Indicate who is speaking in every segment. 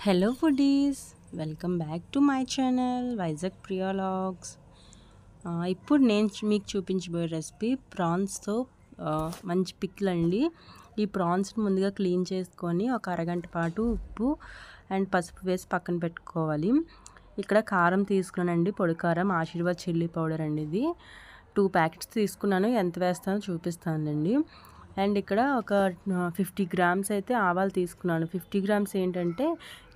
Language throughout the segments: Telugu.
Speaker 1: Hello foodies, welcome back to my channel Vizag Priya logs. ఇప్పుడు నేను మీకు చూపించబోయే రెసిపీ ప్రాన్స్తో మంచి పిక్కిల్ అండి. ఈ ప్రాన్స్ని ముందుగా క్లీన్ చేసుకొని ఒక అరగంట పాటు ఉప్పు అండ్ పసుపు వేసి పక్కన పెట్టుకోవాలి. ఇక్కడ కారం తీసుకున్నానండి, పొడి కారం, ఆశీర్వాద్ చిల్లీ పౌడర్ అండి. ఇది 2 ప్యాకెట్స్ తీసుకున్నాను. ఎంత వేస్తానో చూపిస్తానండి. అండ్ ఇక్కడ ఒక 50 గ్రామ్స్ అయితే ఆవాలు తీసుకున్నాను. 50 గ్రామ్స్ ఏంటంటే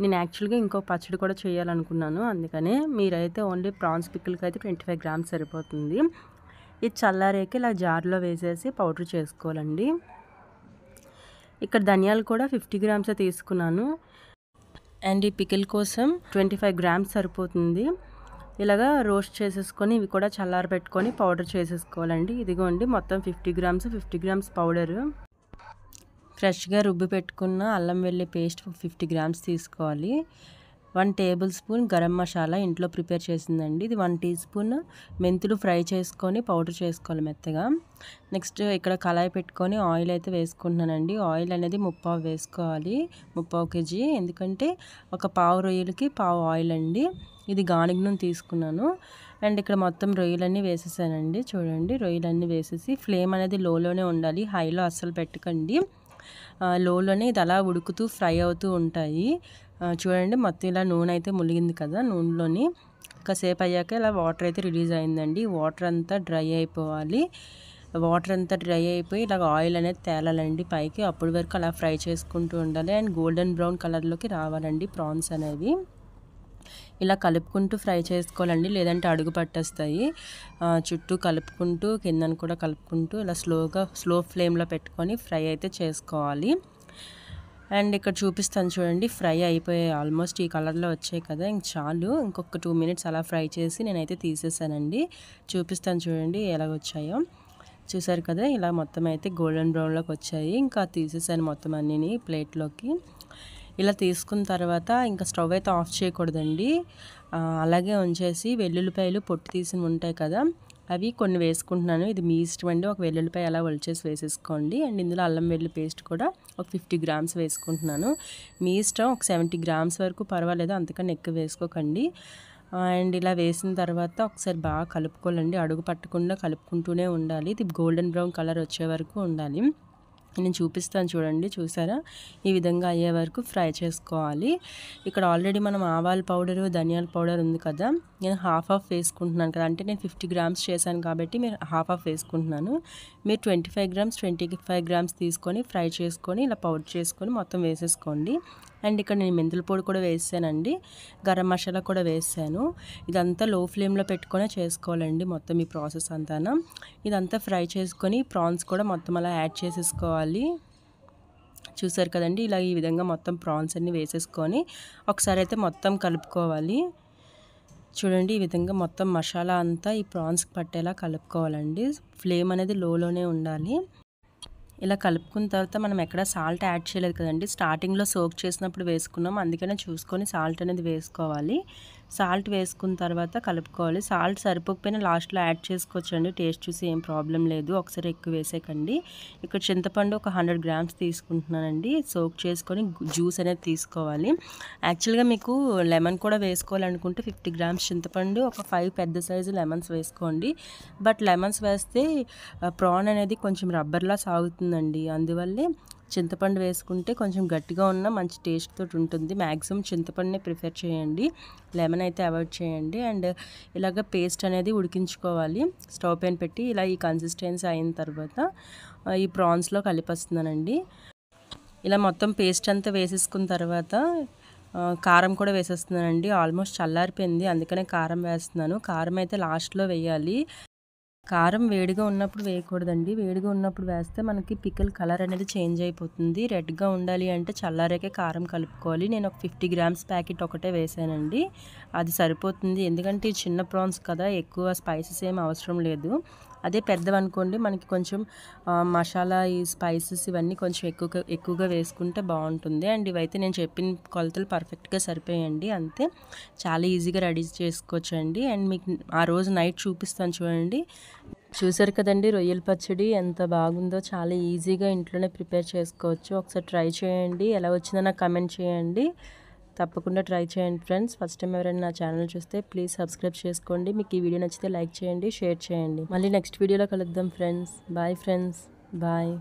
Speaker 1: నేను యాక్చువల్గా ఇంకో పచ్చడి కూడా చేయాలనుకున్నాను, అందుకనే మీరైతే ఓన్లీ ప్రాన్స్ పికిల్కి అయితే 25 గ్రామ్స్ సరిపోతుంది. ఇది చల్లారేకి ఇలా జార్లో వేసేసి పౌడర్ చేసుకోవాలండి. ఇక్కడ ధనియాలు కూడా 50 గ్రామ్సే తీసుకున్నాను. అండ్ ఈ పికిల్ కోసం 25 గ్రామ్స్ సరిపోతుంది. ఇలాగా రోస్ట్ చేసేసుకొని ఇవి కూడా చల్లారబెట్టుకొని పౌడర్ చేసేసుకోవాలండి. ఇదిగోండి మొత్తం 50 గ్రామ్స్ పౌడరు. ఫ్రెష్గా రుబ్బి పెట్టుకున్న అల్లం వెల్లుల్లి పేస్ట్ 50 గ్రామ్స్ తీసుకోవాలి. 1 టేబుల్ స్పూన్ గరం మసాలా ఇంట్లో ప్రిపేర్ చేసిందండి. ఇది 1 టీ స్పూన్ మెంతులు ఫ్రై చేసుకొని పౌడర్ చేసుకోవాలి మెత్తగా. నెక్స్ట్ ఇక్కడ కళాయి పెట్టుకొని ఆయిల్ అయితే వేసుకుంటున్నానండి. ఆయిల్ అనేది 3/4 వేసుకోవాలి, 3/4 కేజీ. ఎందుకంటే ఒక పావు రొయ్యలకి పావు ఆయిల్ అండి. ఇది గానుగ నూనె తీసుకున్నాను. అండ్ ఇక్కడ మొత్తం రొయ్యలన్నీ వేసేసానండి. చూడండి, రొయ్యలన్నీ వేసేసి ఫ్లేమ్ అనేది లోలోనే ఉండాలి, హైలో అస్సలు పెట్టకండి. లోలోనే ఇది అలా ఉడుకుతూ ఫ్రై అవుతూ ఉంటాయి. చూడండి, మొత్తం ఇలా నూనె అయితే ములిగింది కదా. నూనెలోని కాసేపు అయ్యాక ఇలా వాటర్ అయితే రిలీజ్ అయిందండి. వాటర్ అంతా డ్రై అయిపోవాలి. వాటర్ అంతా డ్రై అయిపోయి ఇలాగ ఆయిల్ అనేది తేలాలండి పైకి. అప్పటి వరకు అలా ఫ్రై చేసుకుంటూ ఉండాలి. అండ్ గోల్డెన్ బ్రౌన్ కలర్లోకి రావాలండి ప్రాన్స్ అనేవి. ఇలా కలుపుకుంటూ ఫ్రై చేసుకోవాలండి, లేదంటే అడుగు పట్టేస్తాయి. చుట్టూ కలుపుకుంటూ కిందను కూడా కలుపుకుంటూ ఇలా స్లో ఫ్లేమ్లో పెట్టుకొని ఫ్రై అయితే చేసుకోవాలి. అండ్ ఇక్కడ చూపిస్తాను చూడండి, ఫ్రై అయిపోయాయి, ఆల్మోస్ట్ ఈ కలర్లో వచ్చాయి కదా. ఇంక చాలు, ఇంకొక 2 మినిట్స్ అలా ఫ్రై చేసి నేనైతే తీసేసానండి. చూపిస్తాను చూడండి ఎలా వచ్చాయో. చూసారు కదా, ఇలా మొత్తం అయితే గోల్డెన్ బ్రౌన్లోకి వచ్చాయి. ఇంకా తీసేసాను మొత్తం అన్నీ ప్లేట్లోకి. ఇలా తీసుకున్న తర్వాత ఇంకా స్టవ్ అయితే ఆఫ్ చేయకూడదండి, అలాగే ఉంచేసి వెల్లుల్లిపాయలు పొట్టు తీసి ఉంటాయి కదా, అవి కొన్ని వేసుకుంటున్నాను. ఇది మీ ఇష్టం అండి, ఒక వెల్లుల్లిపాయ అలా ఒలిచేసి వేసేసుకోండి. అండ్ ఇందులో అల్లం వెల్లుల్లి పేస్ట్ కూడా ఒక 50 గ్రామ్స్ వేసుకుంటున్నాను. మీ ఇష్టం, ఒక 70 గ్రామ్స్ వరకు పర్వాలేదు, అంతకన్నా ఎక్కువ వేసుకోకండి. అండ్ ఇలా వేసిన తర్వాత ఒకసారి బాగా కలుపుకోవాలండి, అడుగు పట్టకుండా కలుపుకుంటూనే ఉండాలి. ఇది గోల్డెన్ బ్రౌన్ కలర్ వచ్చే వరకు ఉండాలి. నేను చూపిస్తాను చూడండి, చూసారా, ఈ విధంగా అయ్యే వరకు ఫ్రై చేసుకోవాలి. ఇక్కడ ఆల్రెడీ మనం ఆవాల పౌడరు, ధనియాల పౌడర్ ఉంది కదా, నేను హాఫ్ వేసుకుంటున్నాను కదా. అంటే నేను 50 గ్రామ్స్ చేశాను కాబట్టి మీరు హాఫ్ వేసుకుంటున్నాను. మీరు 25 గ్రామ్స్ తీసుకొని ఫ్రై చేసుకొని ఇలా పౌడర్ చేసుకొని మొత్తం వేసేసుకోండి. అండ్ ఇక్కడ నేను మెంతుల పొడి కూడా వేసానండి, గరం మసాలా కూడా వేసాను. ఇదంతా లో ఫ్లేమ్లో పెట్టుకొని చేసుకోవాలండి మొత్తం ఈ ప్రాసెస్ అంతా. ఇదంతా ఫ్రై చేసుకొని ప్రాన్స్ కూడా మొత్తం అలా యాడ్ చేసేసుకోవాలి. చూసారు కదండి, ఇలా ఈ విధంగా మొత్తం ప్రాన్స్ అన్ని వేసేసుకొని ఒకసారి అయితే మొత్తం కలుపుకోవాలి. చూడండి, ఈ విధంగా మొత్తం మసాలా అంతా ఈ ప్రాన్స్కి పట్టేలా కలుపుకోవాలండి. ఫ్లేమ్ అనేది లోలోనే ఉండాలి. ఇలా కలుపుకున్న తర్వాత మనం ఎక్కడ సాల్ట్ యాడ్ చేయలేదు కదండి, స్టార్టింగ్లో సోక్ చేసినప్పుడు వేసుకున్నాం, అందుకనే చూసుకొని సాల్ట్ అనేది వేసుకోవాలి. సాల్ట్ వేసుకున్న తర్వాత కలుపుకోవాలి. సాల్ట్ సరిపోకపోయినా లాస్ట్లో యాడ్ చేసుకోవచ్చండి, టేస్ట్ చూసి ఏం ప్రాబ్లం లేదు, ఒకసారి ఎక్కువ వేసేకండి. ఇక్కడ చింతపండు ఒక 100 గ్రామ్స్ తీసుకుంటున్నానండి, సోక్ చేసుకొని జ్యూస్ అనేది తీసుకోవాలి. యాక్చువల్గా మీకు లెమన్ కూడా వేసుకోవాలనుకుంటే 50 గ్రామ్స్ చింతపండు, ఒక 5 పెద్ద సైజు లెమన్స్ వేసుకోండి. బట్ లెమన్స్ వేస్తే ప్రాన్ అనేది కొంచెం రబ్బర్లా సాగుతుందండి, అందువల్లే చింతపండు వేసుకుంటే కొంచెం గట్టిగా ఉన్న మంచి టేస్ట్ తోటి ఉంటుంది. మ్యాక్సిమం చింతపండునే ప్రిఫర్ చేయండి, లెమన్ అయితే అవాయిడ్ చేయండి. అండ్ ఇలాగ పేస్ట్ అనేది ఉడికించుకోవాలి స్టవ్ పైన పెట్టి. ఇలా ఈ కన్సిస్టెన్సీ అయిన తర్వాత ఈ ప్రాన్స్లో కలిపేస్తున్నానండి. ఇలా మొత్తం పేస్ట్ అంతా వేసేసుకున్న తర్వాత కారం కూడా వేసేస్తున్నానండి. ఆల్మోస్ట్ చల్లారిపోయింది, అందుకనే కారం వేస్తున్నాను. కారం అయితే లాస్ట్లో వేయాలి. కారం వేడిగా ఉన్నప్పుడు వేయకూడదండి, వేడిగా ఉన్నప్పుడు వేస్తే మనకి పికిల్ కలర్ అనేది చేంజ్ అయిపోతుంది. రెడ్గా ఉండాలి అంటే చల్లారాకే కారం కలుపుకోవాలి. నేను ఒక 50 గ్రామ్స్ ప్యాకెట్ ఒకటే వేసానండి, అది సరిపోతుంది. ఎందుకంటే చిన్న ప్రాన్స్ కదా, ఎక్కువ స్పైసెస్ ఏం అవసరం లేదు. అదే పెద్దవనుకోండి, మనకి కొంచెం మసాలా, ఈ స్పైసెస్ ఇవన్నీ కొంచెం ఎక్కువగా వేసుకుంటే బాగుంటుంది. అండ్ ఇవైతే నేను చెప్పిన కొలతలు పర్ఫెక్ట్గా సరిపోయండి, అంతే. చాలా ఈజీగా రెడీ చేసుకోవచ్చండి. అండ్ మీకు ఆ రోజు నైట్ చూపిస్తాను చూడండి. చూసారు కదండి, రొయ్యల పచ్చడి ఎంత బాగుందో, చాలా ఈజీగా ఇంట్లోనే ప్రిపేర్ చేసుకోవచ్చు. ఒకసారి ట్రై చేయండి, ఎలా వచ్చిందో నాకు కమెంట్ చేయండి. తప్పకుండా ట్రై చేయండి ఫ్రెండ్స్. ఫస్ట్ టైం ఎవరైనా నా ఛానల్ చూస్తే ప్లీజ్ సబ్స్క్రైబ్ చేసుకోండి. మీకు ఈ వీడియో నచ్చితే లైక్ చేయండి, షేర్ చేయండి. మళ్ళీ నెక్స్ట్ వీడియోలో కలుద్దాం ఫ్రెండ్స్. Bye friends, bye.